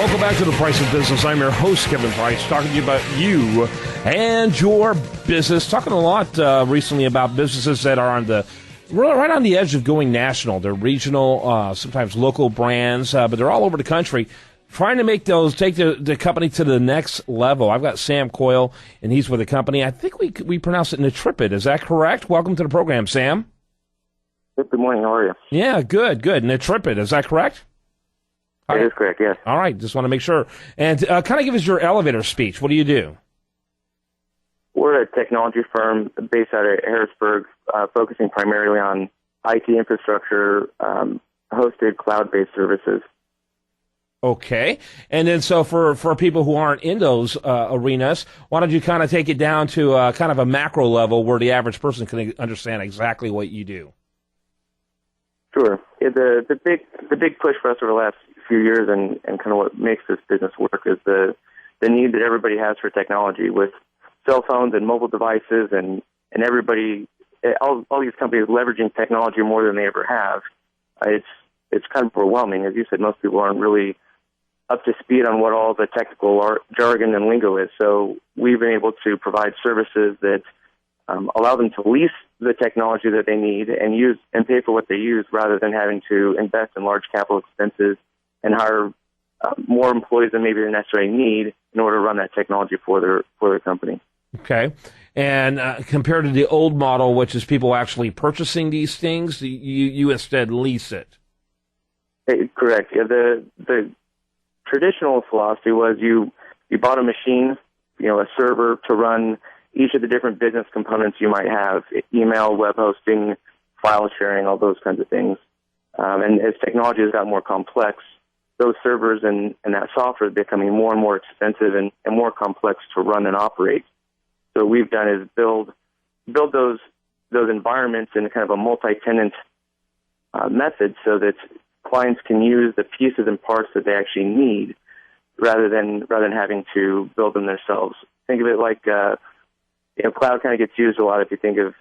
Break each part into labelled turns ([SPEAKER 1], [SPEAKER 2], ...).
[SPEAKER 1] Welcome back to The Price of Business. I'm your host, Kevin Price, talking to you about you and your business. Talking a lot recently about businesses that are right on the edge of going national. They're regional, sometimes local brands, but they're all over the country, trying to take the company to the next level. I've got Sam Coyl, and he's with the company. I think we pronounce it Nitripid. Is that correct? Welcome to the program, Sam.
[SPEAKER 2] Good morning. How are you?
[SPEAKER 1] Yeah, good. Nitripid. Is that correct?
[SPEAKER 2] That is correct, yes.
[SPEAKER 1] All right, just want to make sure. And kind of give us your elevator speech. What do you do?
[SPEAKER 2] We're a technology firm based out of Harrisburg, focusing primarily on IT infrastructure, hosted cloud-based services.
[SPEAKER 1] Okay. And then so for people who aren't in those arenas, why don't you kind of take it down to kind of a macro level where the average person can understand exactly what you do?
[SPEAKER 2] Sure. Yeah, the big push for us over the last few years and kind of what makes this business work is the need that everybody has for technology with cell phones and mobile devices and everybody, all these companies leveraging technology more than they ever have. It's kind of overwhelming. As you said, most people aren't really up to speed on what all the technical jargon and lingo is. So we've been able to provide services that allow them to lease the technology that they need and use and pay for what they use rather than having to invest in large capital expenses and hire more employees than maybe they necessarily need in order to run that technology for their company.
[SPEAKER 1] Okay. And compared to the old model, which is people actually purchasing these things, you instead lease it.
[SPEAKER 2] Correct. Yeah, the traditional philosophy was you bought a machine, a server to run each of the different business components you might have: email, web hosting, file sharing, all those kinds of things. And as technology has gotten more complex, those servers and that software is becoming more and more expensive and more complex to run and operate. So what we've done is build those environments in kind of a multi-tenant method so that clients can use the pieces and parts that they actually need rather than having to build them themselves. Think of it like cloud kind of gets used a lot. If you think of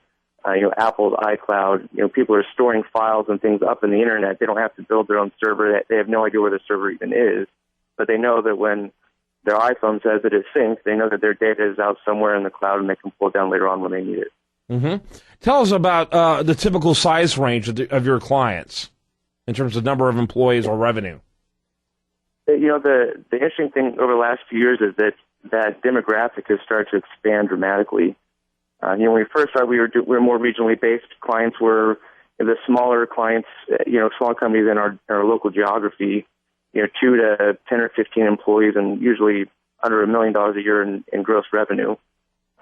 [SPEAKER 2] Apple's iCloud, people are storing files and things up in the internet. They don't have to build their own server. They have no idea where the server even is, but they know that when their iPhone says that it's synced, they know that their data is out somewhere in the cloud and they can pull it down later on when they need it.
[SPEAKER 1] Mm-hmm. Tell us about the typical size range of your clients in terms of number of employees or revenue.
[SPEAKER 2] The interesting thing over the last few years is that demographic has started to expand dramatically. When we first started, we were more regionally based. Clients were the smaller clients, small companies in our local geography, 2 to 10 or 15 employees, and usually under $1 million a year in gross revenue.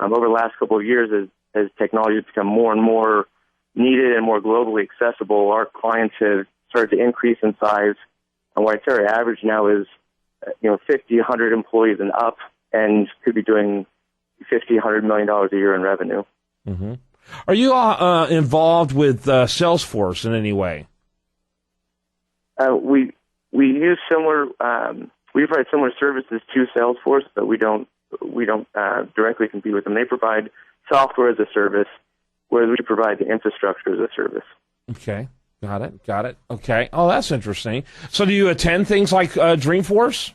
[SPEAKER 2] Over the last couple of years, as technology has become more and more needed and more globally accessible, our clients have started to increase in size. And what I'd say our average now is, 50, 100 employees and up, and could be doing $50, $100 million a year in revenue.
[SPEAKER 1] Mm-hmm. Are you involved with Salesforce in any way?
[SPEAKER 2] We use similar. We provide similar services to Salesforce, but we don't directly compete with them. They provide software as a service, whereas we provide the infrastructure as a service.
[SPEAKER 1] Okay, got it. Okay. Oh, that's interesting. So, do you attend things like Dreamforce?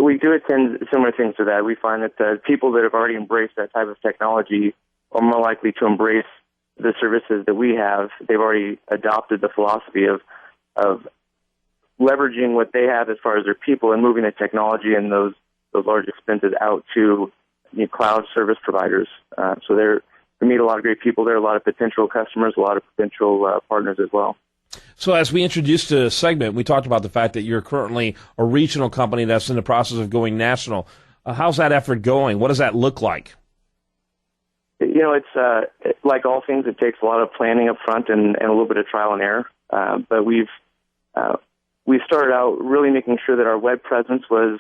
[SPEAKER 2] We do attend similar things to that. We find that people that have already embraced that type of technology are more likely to embrace the services that we have. They've already adopted the philosophy of leveraging what they have as far as their people and moving the technology and those large expenses out to cloud service providers. So we meet a lot of great people there, a lot of potential customers, a lot of potential partners as well.
[SPEAKER 1] So as we introduced the segment, we talked about the fact that you're currently a regional company that's in the process of going national. How's that effort going? What does that look like?
[SPEAKER 2] It's like all things, it takes a lot of planning up front and a little bit of trial and error. But we started out really making sure that our web presence was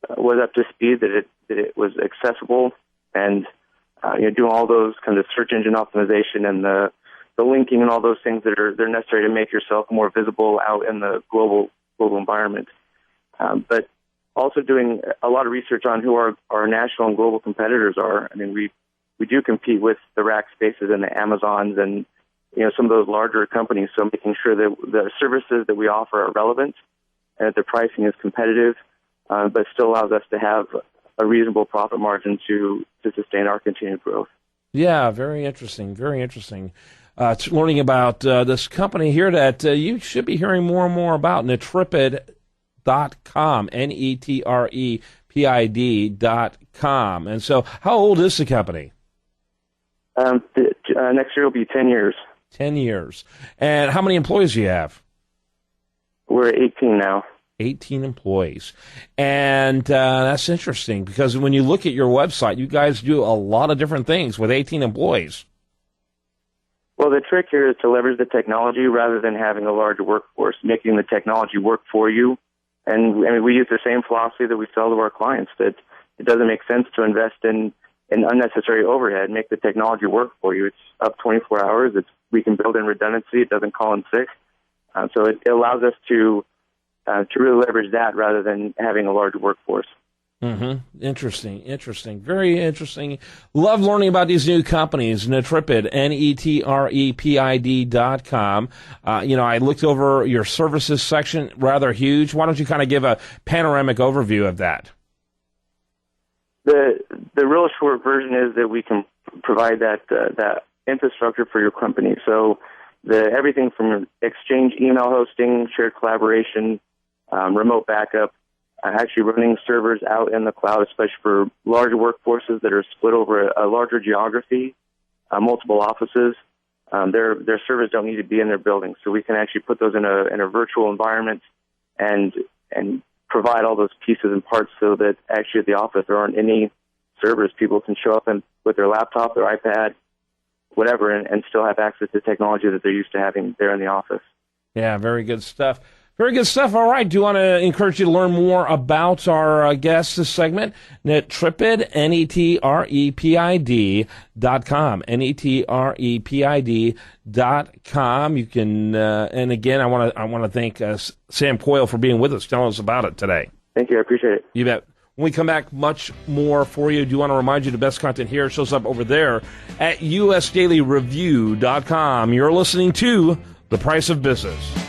[SPEAKER 2] up to speed, that it was accessible, and doing all those kind of search engine optimization and the linking and all those things that are necessary to make yourself more visible out in the global environment. But also doing a lot of research on who our national and global competitors are. I mean, we do compete with the Rackspaces and the Amazons and some of those larger companies. So making sure that the services that we offer are relevant and that the pricing is competitive, but still allows us to have a reasonable profit margin to sustain our continued growth.
[SPEAKER 1] Yeah, very interesting, very interesting. Learning about this company here that you should be hearing more and more about, Netrepid.com, Netrepid.com. And so how old is the company?
[SPEAKER 2] Next year will be 10 years.
[SPEAKER 1] 10 years. And how many employees do you have?
[SPEAKER 2] We're 18 now.
[SPEAKER 1] 18 employees. And that's interesting because when you look at your website, you guys do a lot of different things with 18 employees.
[SPEAKER 2] Well, the trick here is to leverage the technology rather than having a large workforce, making the technology work for you. And I mean, we use the same philosophy that we sell to our clients, that it doesn't make sense to invest in unnecessary overhead, make the technology work for you. It's up 24 hours. We can build in redundancy. It doesn't call in sick. So it allows us to really leverage that rather than having a large workforce.
[SPEAKER 1] Mm-hmm. Interesting. Very interesting. Love learning about these new companies. Netrepid, Netrepid.com. I looked over your services section, rather huge. Why don't you kind of give a panoramic overview of that?
[SPEAKER 2] The real short version is that we can provide that infrastructure for your company. So everything from Exchange email hosting, shared collaboration, remote backup, actually running servers out in the cloud, especially for larger workforces that are split over a larger geography, multiple offices. Their servers don't need to be in their buildings, so we can actually put those in a virtual environment and provide all those pieces and parts so that actually at the office there aren't any servers. People can show up with their laptop, their iPad, whatever, and still have access to technology that they're used to having there in the office. Yeah,
[SPEAKER 1] very good stuff. Very good stuff. All right. Do want to encourage you to learn more about our guest this segment. Netrepid, Netrepid.com, Netrepid.com. You can, and again, I want to thank Sam Coyl for being with us, telling us about it today.
[SPEAKER 2] Thank you. I appreciate it.
[SPEAKER 1] You bet. When we come back, much more for you. Do want to remind you the best content here shows up over there at usdailyreview.com. You're listening to The Price of Business.